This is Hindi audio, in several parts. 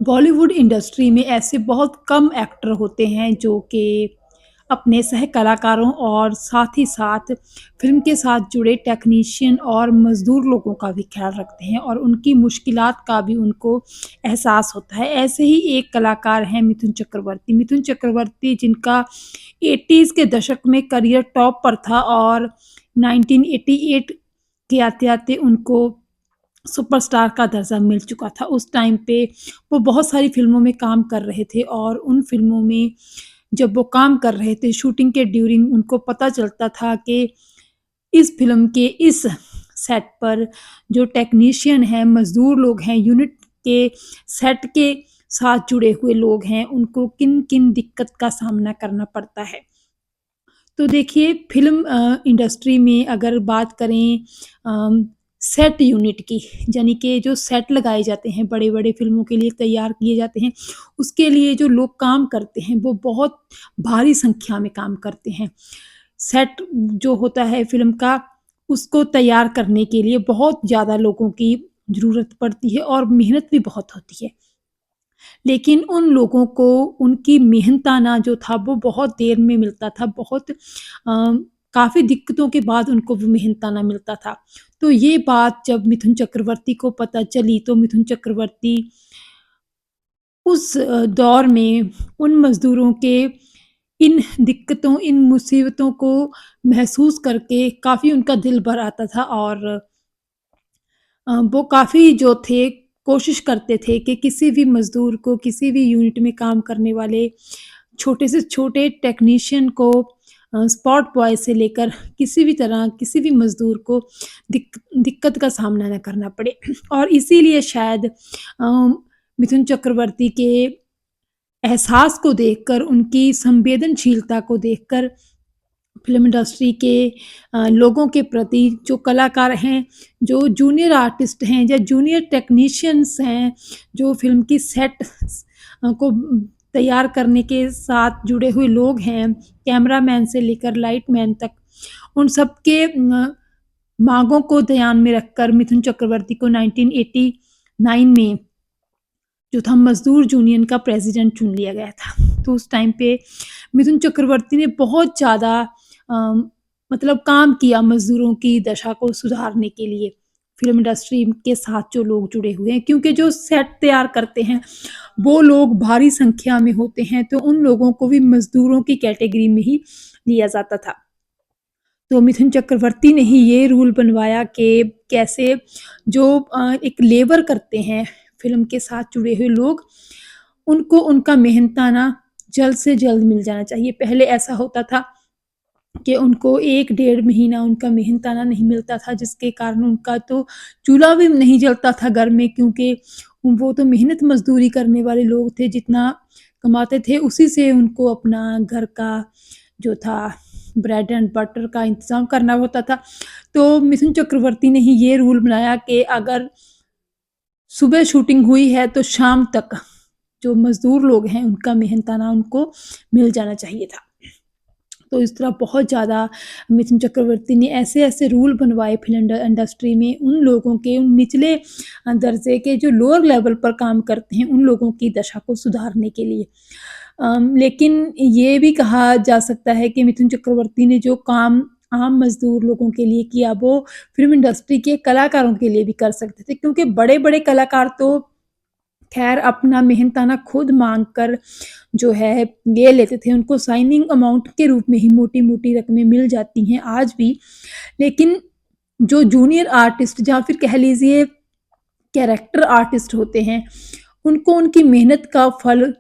बॉलीवुड इंडस्ट्री में ऐसे बहुत कम एक्टर होते हैं जो कि अपने सह कलाकारों और साथ ही साथ फ़िल्म के साथ जुड़े टेक्नीशियन और मज़दूर लोगों का भी ख़्याल रखते हैं और उनकी मुश्किलात का भी उनको एहसास होता है। ऐसे ही एक कलाकार हैं मिथुन चक्रवर्ती। मिथुन चक्रवर्ती जिनका 80s के दशक में करियर टॉप पर था और 1988 के आते-आते उनको सुपरस्टार का दर्जा मिल चुका था। उस टाइम पे वो बहुत सारी फ़िल्मों में काम कर रहे थे और उन फ़िल्मों में जब वो काम कर रहे थे, शूटिंग के ड्यूरिंग उनको पता चलता था कि इस फ़िल्म के इस सेट पर जो टेक्नीशियन हैं, मज़दूर लोग हैं, यूनिट के सेट के साथ जुड़े हुए लोग हैं, उनको किन-किन दिक्कत का सामना करना पड़ता है। तो देखिए फ़िल्म इंडस्ट्री में अगर बात करें सेट यूनिट की, यानी कि जो सेट लगाए जाते हैं, बड़े-बड़े फ़िल्मों के लिए तैयार किए जाते हैं, उसके लिए जो लोग काम करते हैं, वो बहुत भारी संख्या में काम करते हैं। सेट जो होता है फ़िल्म का, उसको तैयार करने के लिए बहुत ज़्यादा लोगों की ज़रूरत पड़ती है और मेहनत भी बहुत होती है। लेकिन उन लोगों को उनकी मेहनताना जो था वो बहुत देर में मिलता था, बहुत काफ़ी दिक्कतों के बाद उनको वो मेहनताना मिलता था। तो ये बात जब मिथुन चक्रवर्ती को पता चली तो मिथुन चक्रवर्ती उस दौर में उन मज़दूरों के इन दिक्कतों, इन मुसीबतों को महसूस करके काफ़ी उनका दिल भर आता था और वो काफ़ी जो थे कोशिश करते थे कि किसी भी मज़दूर को, किसी भी यूनिट में काम करने वाले छोटे से छोटे टेक्नीशियन को स्पॉट बॉय से लेकर किसी भी तरह किसी भी मज़दूर को दिक्कत का सामना ना करना पड़े। और इसीलिए शायद मिथुन चक्रवर्ती के एहसास को देखकर, उनकी संवेदनशीलता को देखकर फ़िल्म इंडस्ट्री के लोगों के प्रति जो कलाकार हैं, जो जूनियर आर्टिस्ट हैं या जूनियर टेक्नीशियंस हैं, जो फ़िल्म की सेट को तैयार करने के साथ जुड़े हुए लोग हैं, कैमरामैन से लेकर लाइटमैन तक, उन सबके माँगों को ध्यान में रखकर मिथुन चक्रवर्ती को 1989 में जो था मज़दूर यूनियन का प्रेसिडेंट चुन लिया गया था। तो उस टाइम पे मिथुन चक्रवर्ती ने बहुत ज़्यादा मतलब काम किया मज़दूरों की दशा को सुधारने के लिए, फ़िल्म इंडस्ट्री के साथ जो लोग जुड़े हुए हैं क्योंकि जो सेट तैयार करते हैं, वो लोग भारी संख्या में होते हैं, तो उन लोगों को भी मज़दूरों की कैटेगरी में ही लिया जाता था। तो मिथुन चक्रवर्ती ने ही ये रूल बनवाया कि कैसे जो एक लेबर करते हैं फ़िल्म के साथ जुड़े हुए लोग, उनको उनका मेहनताना जल्द से जल्द मिल जाना चाहिए। पहले ऐसा होता था कि उनको 1 डेढ़ महीना उनका मेहनताना नहीं मिलता था, जिसके कारण उनका तो चूल्हा भी नहीं जलता था घर में क्योंकि वो तो मेहनत मज़दूरी करने वाले लोग थे, जितना कमाते थे उसी से उनको अपना घर का जो था ब्रेड एंड बटर का इंतज़ाम करना होता था। तो मिथुन चक्रवर्ती ने ही ये रूल बनाया कि अगर सुबह शूटिंग हुई है तो शाम तक जो मज़दूर लोग हैं उनका मेहनताना उनको मिल जाना चाहिए था। तो इस तरह बहुत ज़्यादा मिथुन चक्रवर्ती ने ऐसे-ऐसे रूल बनवाए फ़िल्म इंडस्ट्री में उन लोगों के उन निचले दर्जे के जो लोअर लेवल पर काम करते हैं, उन लोगों की दशा को सुधारने के लिए। लेकिन ये भी कहा जा सकता है कि मिथुन चक्रवर्ती ने जो काम आम मज़दूर लोगों के लिए किया, वो फ़िल्म इंडस्ट्री के कलाकारों के लिए भी कर सकते थे क्योंकि बड़े-बड़े कलाकार तो ख़ैर अपना मेहनताना खुद माँग कर जो है ले लेते थे, उनको साइनिंग अमाउंट के रूप में ही मोटी-मोटी रकमें मिल जाती हैं आज भी। लेकिन जो जूनियर आर्टिस्ट या फिर कह लीजिए कैरेक्टर आर्टिस्ट होते हैं, उनको उनकी मेहनत का फल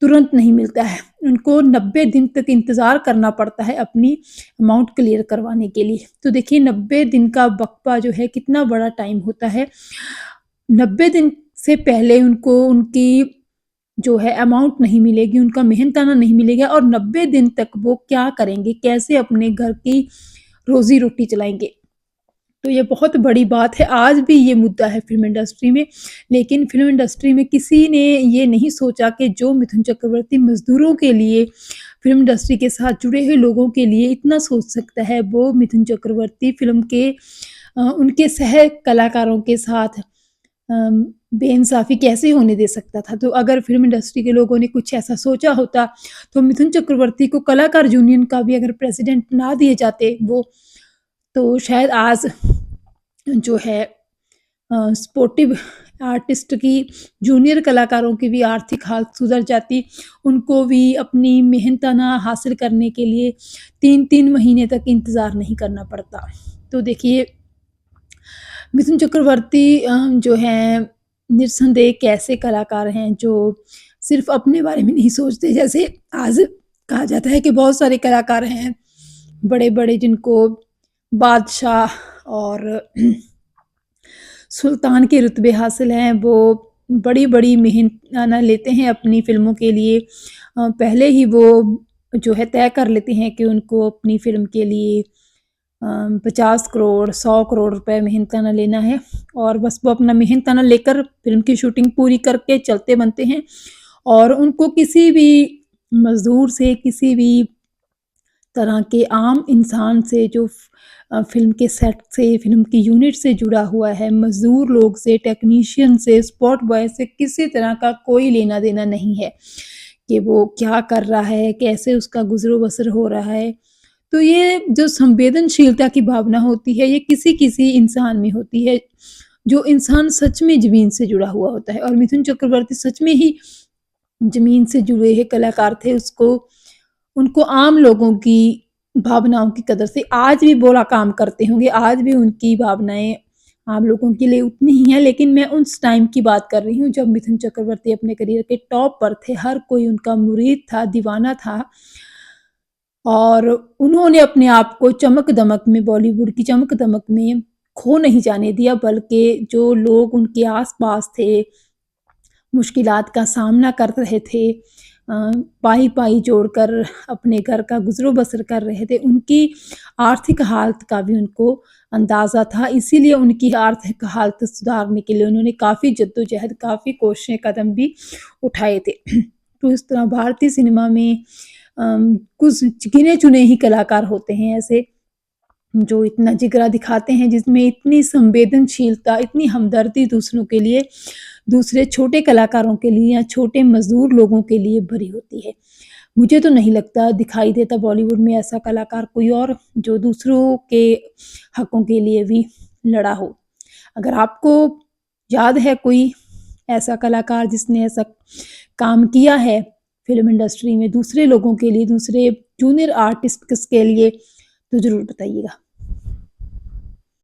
तुरंत नहीं मिलता है। उनको 90 दिन तक इंतज़ार करना पड़ता है अपनी अमाउंट क्लियर करवाने के लिए। तो देखिए 90 दिन का वक़्फ़ा जो है कितना बड़ा टाइम होता है। 90 दिन से पहले उनको उनकी जो है अमाउंट नहीं मिलेगी, उनका मेहनताना नहीं मिलेगा और 90 दिन तक वो क्या करेंगे? कैसे अपने घर की रोज़ी-रोटी चलाएँगे? तो ये बहुत बड़ी बात है, आज भी ये मुद्दा है फ़िल्म इंडस्ट्री में, लेकिन फ़िल्म इंडस्ट्री में किसी ने ये नहीं सोचा कि जो मिथुन चक्रवर्ती मज़दूरों के लिए, फ़िल्म इंडस्ट्री के साथ जुड़े हुए लोगों के लिए इतना सोच सकता है, वो मिथुन चक्रवर्ती फ़िल्म के उनके सह कलाकारों के साथ बेइंसाफ़ी कैसे होने दे सकता था? तो अगर फ़िल्म इंडस्ट्री के लोगों ने कुछ ऐसा सोचा होता, तो मिथुन चक्रवर्ती को कलाकार यूनियन का भी अगर प्रेज़िडेंट बना दिए जाते वो, तो शायद आज जो है स्पोर्टिव आर्टिस्ट की जूनियर कलाकारों की भी आर्थिक हालत सुधर जाती। उनको भी अपनी मेहनताना हासिल करने के लिए 3-3 महीने तक इंतज़ार नहीं करना पड़ता। तो देखिए मिथुन चक्रवर्ती जो हैं निस्संदेह एक ऐसे कलाकार हैं जो सिर्फ़ अपने बारे में नहीं सोचते। जैसे आज कहा जाता है कि बहुत सारे कलाकार हैं, बड़े-बड़े जिनको बादशाह और सुल्तान के रुतबे हासिल हैं, वो बड़ी-बड़ी मेहनताना लेते हैं अपनी फ़िल्मों के लिए। पहले ही वो जो है तय कर लेते हैं कि उनको अपनी फ़िल्म के लिए 50 करोड़, 100 करोड़ रुपए मेहनताना लेना है और बस वो अपना मेहनताना लेकर फ़िल्म की शूटिंग पूरी करके चलते बनते हैं और उनको किसी भी मज़दूर से, किसी भी तरह के आम इंसान से जो फ़िल्म के सेट से, फ़िल्म की यूनिट से जुड़ा हुआ है, मज़दूर लोग से, टेक्नीशियन से, स्पॉट बॉय से किसी तरह का कोई लेना-देना नहीं है, कि वो क्या कर रहा है, कैसे उसका गुज़र-बसर हो रहा है। तो ये जो संवेदनशीलता की भावना होती है, ये किसी-किसी इंसान में होती है, जो इंसान सच में ज़मीन से जुड़ा हुआ होता है और मिथुन चक्रवर्ती सच में ही ज़मीन से जुड़े हुए कलाकार थे। उनको आम लोगों की भावनाओं की कदर से आज भी बुरा काम करते होंगे, आज भी उनकी भावनाएँ आम लोगों के लिए उतनी ही हैं, लेकिन मैं उस टाइम की बात कर रही हूँ जब मिथुन चक्रवर्ती अपने करियर के टॉप पर थे, हर कोई उनका मुरीद था, दीवाना था और उन्होंने अपने आप को चमक-दमक में बॉलीवुड की चमक-दमक में खो नहीं जाने दिया, बल्कि जो लोग उनके आस-पास थे मुश्किलात का सामना कर रहे थे। पाई-पाई जोड़कर अपने घर का गुज़रो-बसर कर रहे थे, उनकी आर्थिक हालत का भी उनको अंदाज़ा था। इसीलिए उनकी आर्थिक हालत सुधारने के लिए उन्होंने काफ़ी जद्दोजहद, काफ़ी कोशिशें, कदम भी उठाए थे। तो इस तरह भारतीय सिनेमा में कुछ गिने-चुने ही कलाकार होते हैं ऐसे जो इतना जिगरा दिखाते हैं, जिसमें इतनी संवेदनशीलता, इतनी हमदर्दी दूसरों के लिए, दूसरे छोटे कलाकारों के लिए या छोटे मज़दूर लोगों के लिए भरी होती है। मुझे तो नहीं लगता दिखाई देता बॉलीवुड में ऐसा कलाकार कोई और जो दूसरों के हकों के लिए भी लड़ा हो। अगर आपको याद है कोई ऐसा कलाकार जिसने ऐसा काम किया है फ़िल्म इंडस्ट्री में दूसरे लोगों के लिए, दूसरे जूनियर आर्टिस्ट्स के लिए, तो ज़रूर बताइएगा।